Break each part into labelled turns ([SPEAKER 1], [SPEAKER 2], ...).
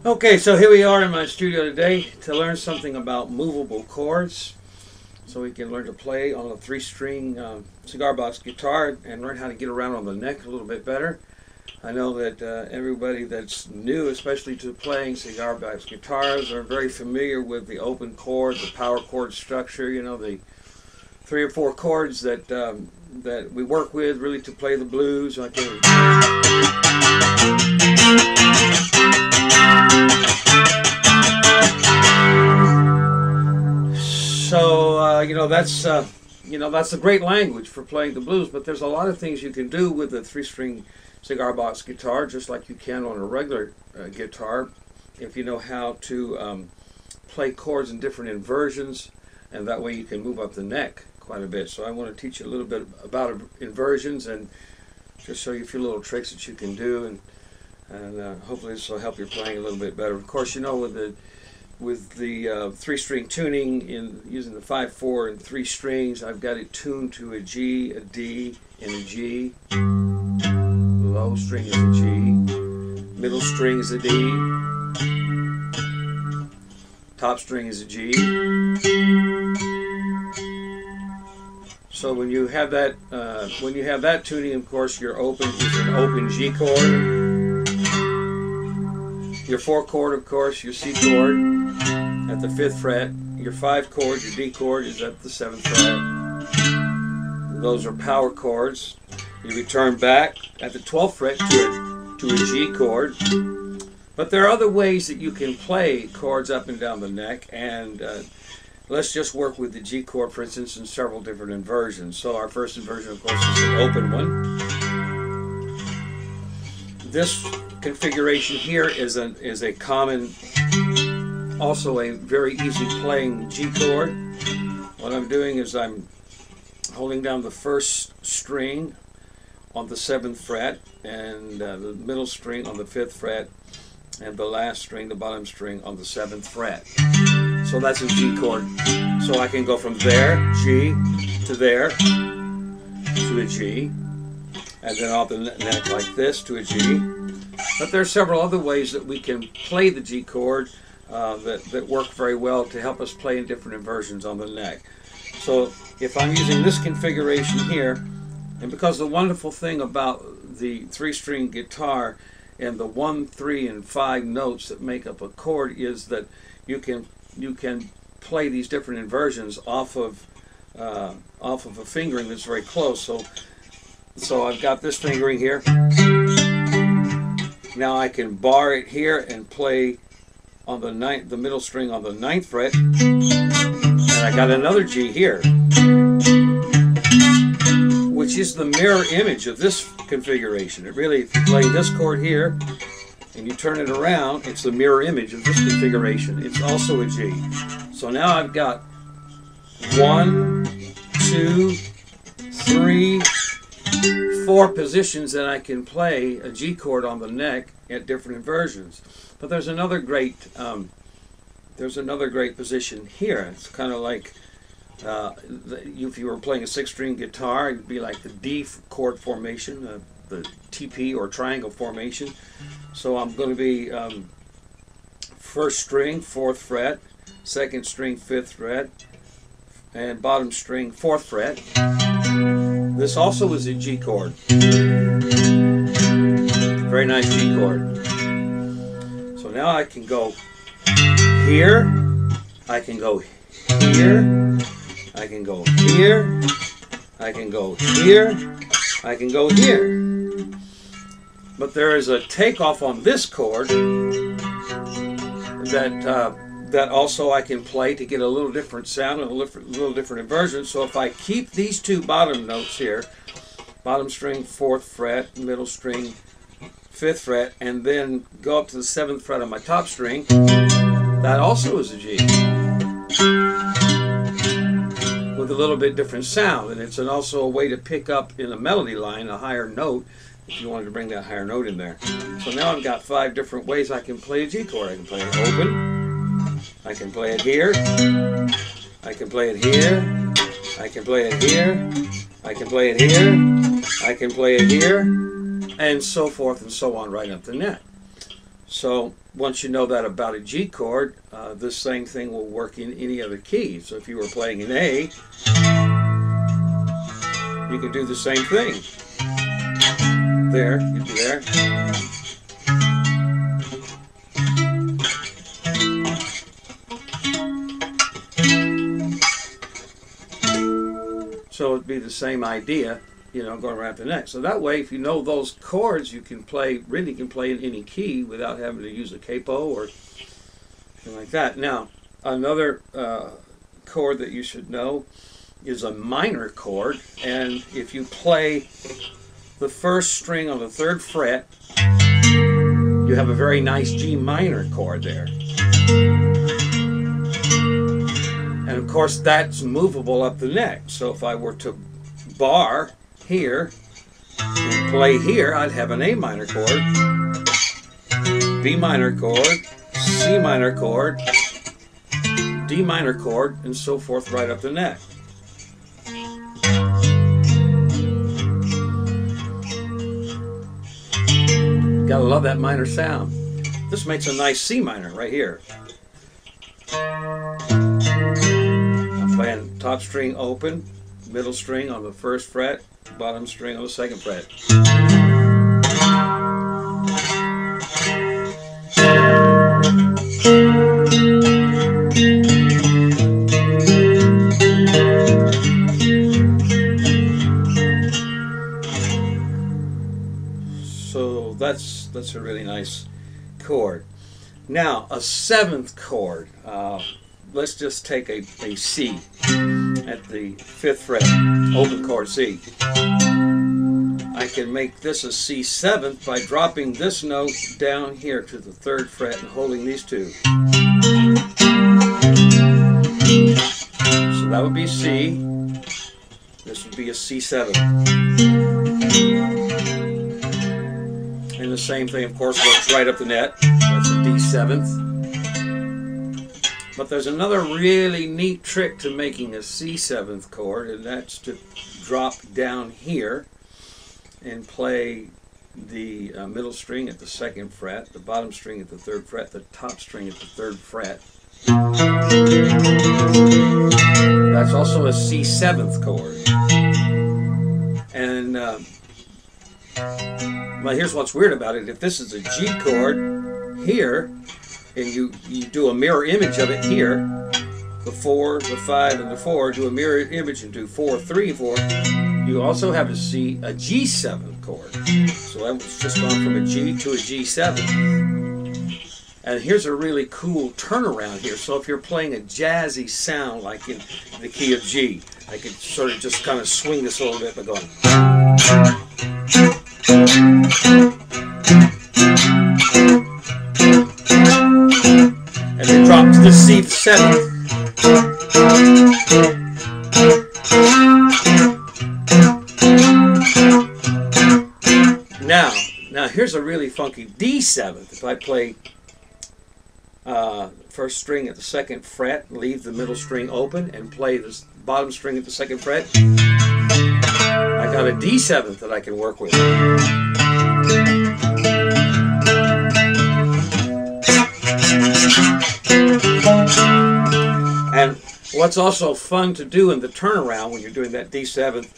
[SPEAKER 1] Okay, so here we are in my studio today to learn something about movable chords, so we can learn to play on a 3-string cigar box guitar and learn how to get around on the neck a little bit better. I know that everybody that's new, especially to playing cigar box guitars, are very familiar with the open chord, the power chord structure, you know, the 3 or 4 chords that that we work with really to play the blues. So that's a great language for playing the blues. But there's a lot of things you can do with a 3-string cigar box guitar, just like you can on a regular guitar, if you know how to play chords in different inversions, and that way you can move up the neck quite a bit. So I want to teach you a little bit about inversions and just show you a few little tricks that you can do, and hopefully this will help your playing a little bit better. Of course, you know, with the 3-string tuning, in using the 5, 4, and 3 strings, I've got it tuned to a G, a D, and a G. Low string is a G, middle string is a D, top string is a G. So when you have that tuning, of course, your open is an open G chord. Your 4 chord, of course, your C chord at the 5th fret. Your 5 chord, your D chord, is at the 7th fret. Those are power chords. You return back at the 12th fret to a G chord. But there are other ways that you can play chords up and down the neck, and let's just work with the G chord, for instance, in several different inversions. So our first inversion, of course, is an open one. This configuration here is a common, also a very easy playing G chord. What I'm doing is I'm holding down the first string on the 7th fret, and the middle string on the 5th fret, and the last string, the bottom string, on the 7th fret. So that's a G chord. So I can go from there, G, to there, to a G, and then off the neck like this to a G. But there are several other ways that we can play the G chord that work very well to help us play in different inversions on the neck. So if I'm using this configuration here, and because the wonderful thing about the 3-string guitar and the 1, 3, and 5 notes that make up a chord is that you can play these different inversions off of a fingering that's very close. So I've got this fingering here. Now I can bar it here and play on the middle string on the 9th fret, and I got another G here, which is the mirror image of this configuration. It really, if you play this chord here and you turn it around, it's the mirror image of this configuration. It's also a G. So now I've got 1, 2, 3, 4 positions that I can play a G chord on the neck at different inversions. But there's another great position here. It's kind of like if you were playing a 6-string guitar, it'd be like the D chord formation, the TP or triangle formation. So I'm going to be 1st string, 4th fret, 2nd string, 5th fret, and bottom string, 4th fret. This also is a G chord. Very nice G chord. So now I can go here, I can go here, I can go here, I can go here, I can go here. But there is a takeoff on this chord that also I can play to get a little different sound and a little different inversion. So if I keep these two bottom notes here, bottom string 4th fret, middle string 5th fret, and then go up to the 7th fret on my top string, that also is a G with a little bit different sound. And it's also a way to pick up in a melody line a higher note if you wanted to bring that higher note in there. So now I've got 5 different ways I can play a G chord. I can play it open, I can play it here, I can play it here, I can play it here, I can play it here, I can play it here, and so forth and so on right up the neck. So once you know that about a G chord, this same thing will work in any other key. So if you were playing an A, you can do the same thing. There, you'd be there. So it'd be the same idea, you know, going around the neck. So that way, if you know those chords, you can play, really can play in any key without having to use a capo or anything like that. Now, another chord that you should know is a minor chord, and if you play the 1st string on the 3rd fret, you have a very nice G minor chord there. And of course that's movable up the neck. So if I were to bar here and play here, I'd have an A minor chord, B minor chord, C minor chord, D minor chord, and so forth right up the neck. Gotta love that minor sound. This makes a nice C minor right here. I'm playing top string open, middle string on the 1st fret, bottom string on the 2nd fret. So that's a really nice chord. Now a 7th chord. Let's just take a C at the 5th fret, open chord C. I can make this a C 7th by dropping this note down here to the 3rd fret and holding these two. So that would be C. This would be a C 7. And the same thing, of course, works right up the net. That's a D 7th. But there's another really neat trick to making a C 7th chord, and that's to drop down here and play the middle string at the 2nd fret, the bottom string at the 3rd fret, the top string at the 3rd fret. That's also a C 7th chord. And well, here's what's weird about it. If this is a G chord here, and you do a mirror image of it here, the 4, the 5, and the 4, do a mirror image and do 4, 3, 4, you also have a G7 chord. So that was just gone from a G to a G7. And here's a really cool turnaround here. So if you're playing a jazzy sound like in the key of G, I could sort of just kind of swing this a little bit by going. And then drop to the C 7th. Now here's a really funky D 7th. If I play 1st string at the 2nd fret, leave the middle string open, and play the bottom string at the 2nd fret, I got a D 7th that I can work with. And what's also fun to do in the turnaround when you're doing that D 7th,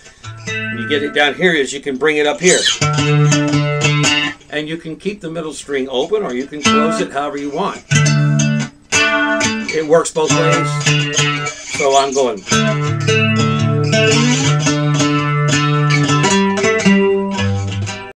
[SPEAKER 1] when you get it down here, is you can bring it up here. And you can keep the middle string open, or you can close it however you want. It works both ways. So I'm going.